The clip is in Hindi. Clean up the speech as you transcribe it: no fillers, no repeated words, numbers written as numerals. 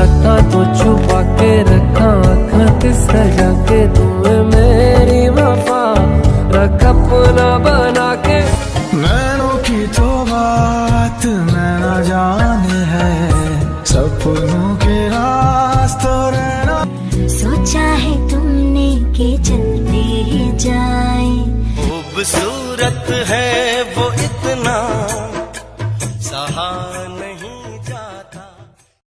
रखा तो छुपा के रखा, आँख सजा के तुम्हें मेरी वफा रख अपना बना के। नैनों की तो बात मैं न जाने है, सपनों के रास्तों रहना। सोचा है तुमने कि चलते ही जाए, खूबसूरत है